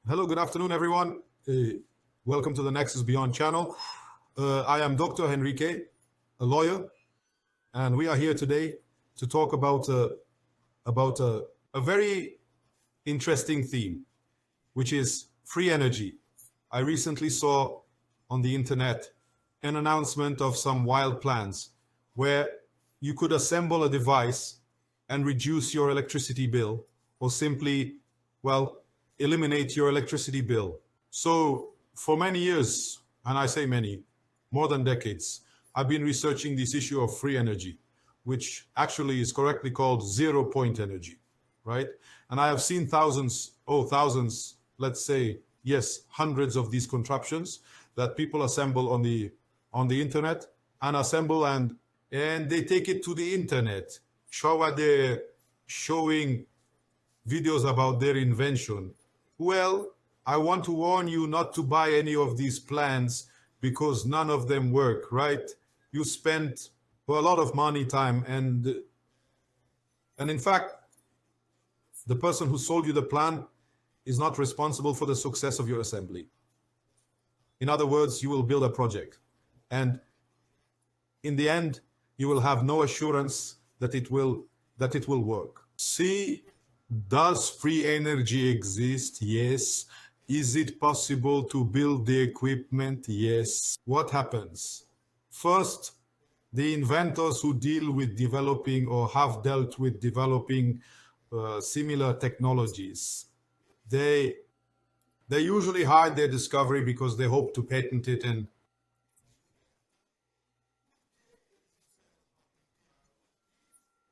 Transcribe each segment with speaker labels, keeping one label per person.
Speaker 1: Hello, good afternoon, everyone. Welcome to the Nexus Beyond channel. I am Dr. Henrique, a lawyer, and we are here today to talk about a very interesting theme, which is free energy. I recently saw on the internet an announcement of some wild plans where you could assemble a device and reduce your electricity bill, or simply, well, eliminate your electricity bill. So for many years, and I say many, more than decades, I've been researching this issue of free energy, which actually is correctly called zero-point energy, right? And I have seen thousands, let's say, yes, hundreds of these contraptions that people assemble on the internet and assemble and they take it to the internet. They're showing videos about their invention. Well, I want to warn you not to buy any of these plans because none of them work, right? You spend a lot of money, time, and in fact, the person who sold you the plan is not responsible for the success of your assembly. In other words, you will build a project, and in the end, you will have no assurance that it will work. See, does free energy exist? Yes. Is it possible to build the equipment? Yes. What happens? First, the inventors who deal with developing or have dealt with developing similar technologies, they usually hide their discovery because they hope to patent it and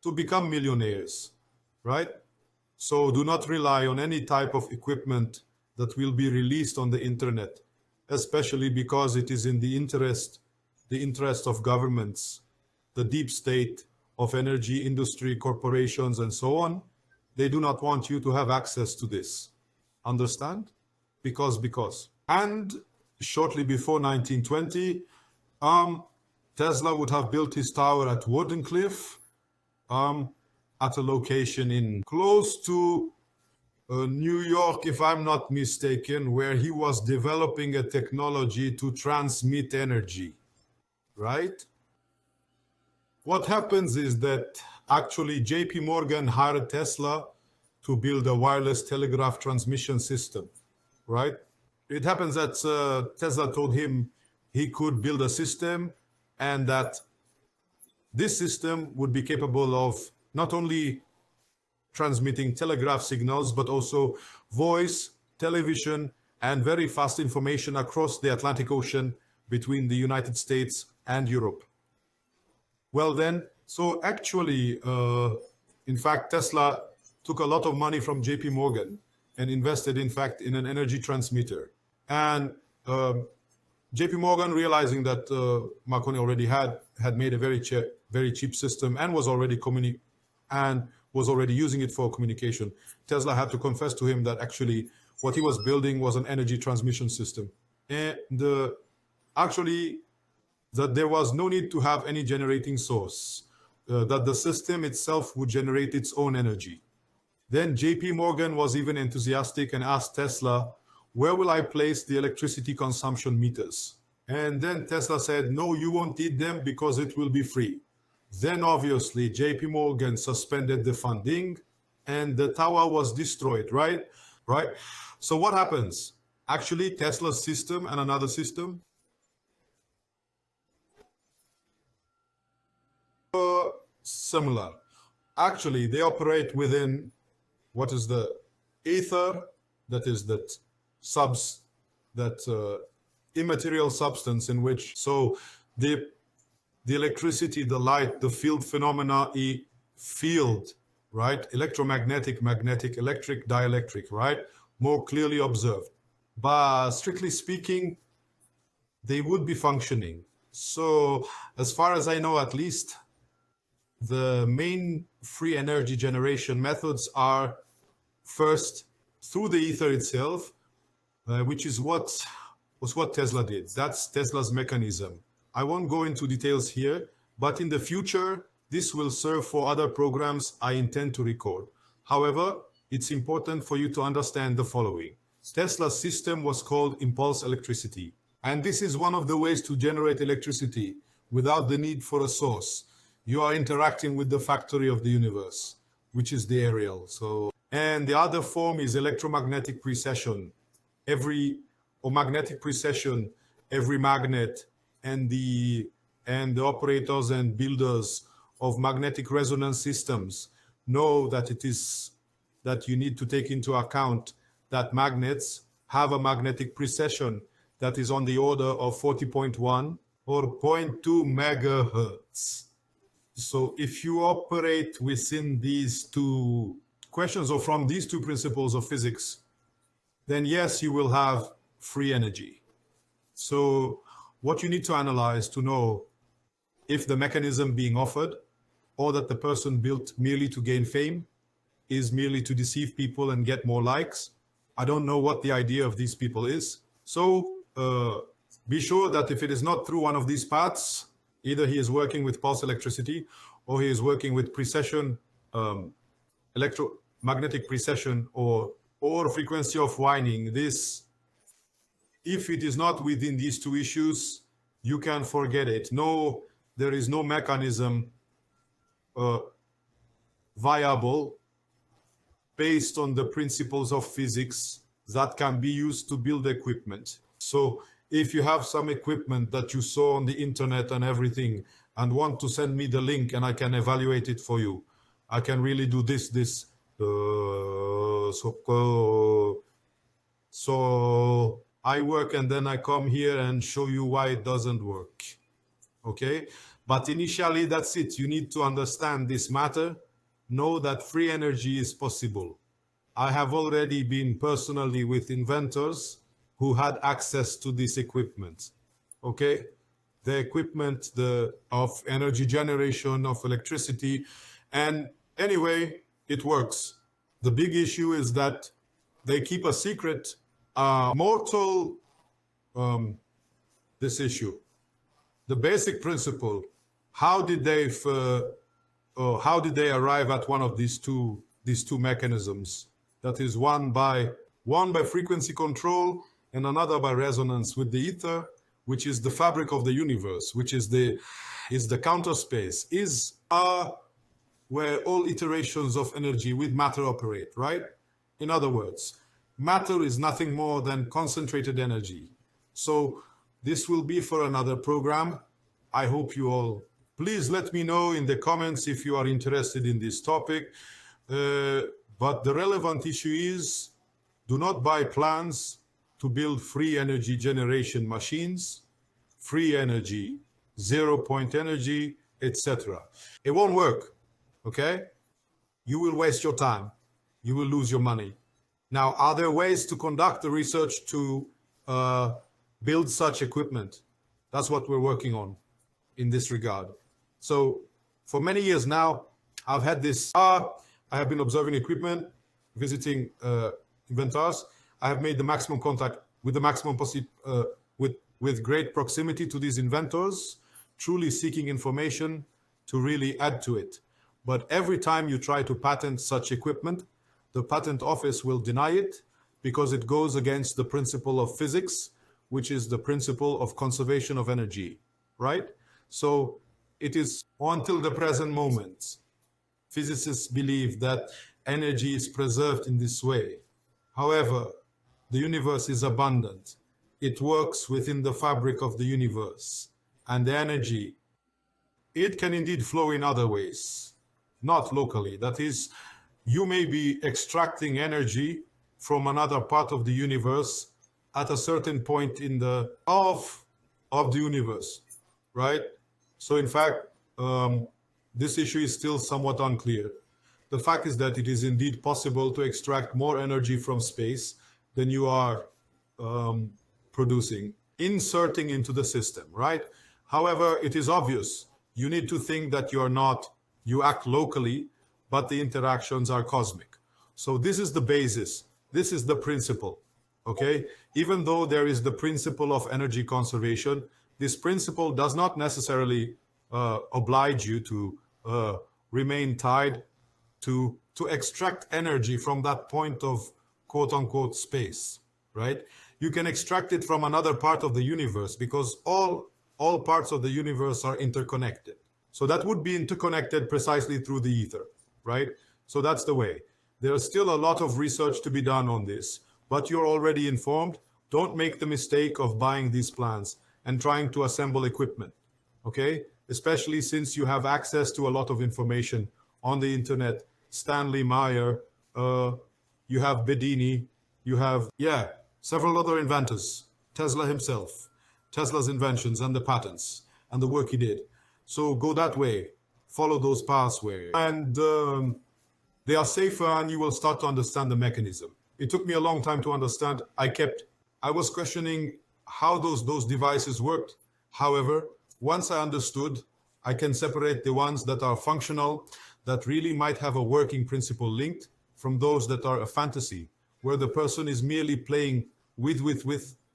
Speaker 1: to become millionaires, right? So do not rely on any type of equipment that will be released on the internet, especially because it is in the interest of governments, the deep state of energy industry, corporations, and so on. They do not want you to have access to this. Understand? Because. And shortly before 1920, Tesla would have built his tower at Wardenclyffe, at a location in close to New York, if I'm not mistaken, where he was developing a technology to transmit energy, right? What happens is that actually JP Morgan hired Tesla to build a wireless telegraph transmission system, right? It happens that Tesla told him he could build a system and that this system would be capable of not only transmitting telegraph signals, but also voice, television, and very fast information across the Atlantic Ocean between the United States and Europe. Well then, so actually, in fact, Tesla took a lot of money from JP Morgan and invested, in fact, in an energy transmitter. And JP Morgan, realizing that Marconi already had made a very cheap system and was already using it for communication, Tesla had to confess to him that actually what he was building was an energy transmission system. And actually, that there was no need to have any generating source, that the system itself would generate its own energy. Then JP Morgan was even enthusiastic and asked Tesla, where will I place the electricity consumption meters? And then Tesla said, no, you won't need them because it will be free. Then obviously JP Morgan suspended the funding and the tower was destroyed, right? So what happens? Actually, Tesla's system and another system are similar. Actually, they operate within what is the ether, that is that immaterial substance in which, so the electricity, the light, the field phenomena, field, right? Electromagnetic, magnetic, electric, dielectric, right? More clearly observed. But strictly speaking, they would be functioning. So as far as I know, at least, the main free energy generation methods are first through the ether itself, which is what Tesla did. That's Tesla's mechanism. I won't go into details here, but in the future, this will serve for other programs I intend to record. However, it's important for you to understand the following. Tesla's system was called impulse electricity. And this is one of the ways to generate electricity without the need for a source. You are interacting with the factory of the universe, which is the aerial. And the other form is electromagnetic precession. Magnetic precession, every magnet and the operators and builders of magnetic resonance systems know that you need to take into account that magnets have a magnetic precession that is on the order of 40.1 or 0.2 megahertz. So if you operate within these two questions or from these two principles of physics, then yes, you will have free energy. So what you need to analyze to know if the mechanism being offered or that the person built merely to gain fame is merely to deceive people and get more likes. I don't know what the idea of these people is. So be sure that if it is not through one of these paths, either he is working with pulse electricity or he is working with precession, electromagnetic precession or frequency of winding. This, if it is not within these two issues, you can forget it. No, there is no mechanism viable based on the principles of physics that can be used to build equipment. So if you have some equipment that you saw on the internet and everything and want to send me the link and I can evaluate it for you, I can really do this. So I work and then I come here and show you why it doesn't work. Okay? But initially, that's it. You need to understand this matter. Know that free energy is possible. I have already been personally with inventors who had access to this equipment. Okay? The equipment of energy generation, of electricity. And anyway, it works. The big issue is that they keep a secret. This issue. The basic principle. How did they arrive at one of these two mechanisms? That is one by frequency control and another by resonance with the ether, which is the fabric of the universe, which is the counter space, where all iterations of energy with matter operate, right? In other words, matter is nothing more than concentrated energy. So this will be for another program. I hope you all, please let me know in the comments if you are interested in this topic. But the relevant issue is, do not buy plans to build free energy generation machines, free energy, 0-point energy, etc. It won't work, okay? You will waste your time. You will lose your money. Now, are there ways to conduct the research to build such equipment? That's what we're working on in this regard. So for many years now, I've had this, I have been observing equipment, visiting inventors. I have made the maximum contact with the maximum with great proximity to these inventors, truly seeking information to really add to it. But every time you try to patent such equipment, the patent office will deny it because it goes against the principle of physics, which is the principle of conservation of energy, right? So it is until the present moment, physicists believe that energy is preserved in this way. However, the universe is abundant. It works within the fabric of the universe. And the energy, it can indeed flow in other ways, not locally. That is, you may be extracting energy from another part of the universe at a certain point in of the universe, right? So in fact, this issue is still somewhat unclear. The fact is that it is indeed possible to extract more energy from space than you are producing, inserting into the system, right? However, it is obvious. You need to think that you act locally, but the interactions are cosmic. So this is the basis. This is the principle, okay? Even though there is the principle of energy conservation, this principle does not necessarily oblige you to remain tied to extract energy from that point of quote-unquote space. right? You can extract it from another part of the universe because all parts of the universe are interconnected. So that would be interconnected precisely through the ether, right? So that's the way. There's still a lot of research to be done on this, but you're already informed. Don't make the mistake of buying these plans and trying to assemble equipment, okay? Especially since you have access to a lot of information on the internet. Stanley Meyer, you have Bedini, you have, several other inventors, Tesla himself, Tesla's inventions and the patents and the work he did. So go that way, follow those pathways, and they are safer, and you will start to understand the mechanism. It took me a long time to understand. I was questioning how those devices worked. However, once I understood, I can separate the ones that are functional, that really might have a working principle linked, from those that are a fantasy, where the person is merely playing with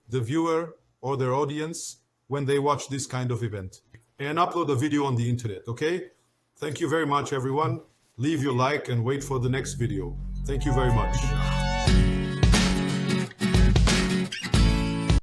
Speaker 1: the viewer or their audience when they watch this kind of event. And upload a video on the internet, okay? Thank you very much, everyone. Leave your like and wait for the next video. Thank you very much.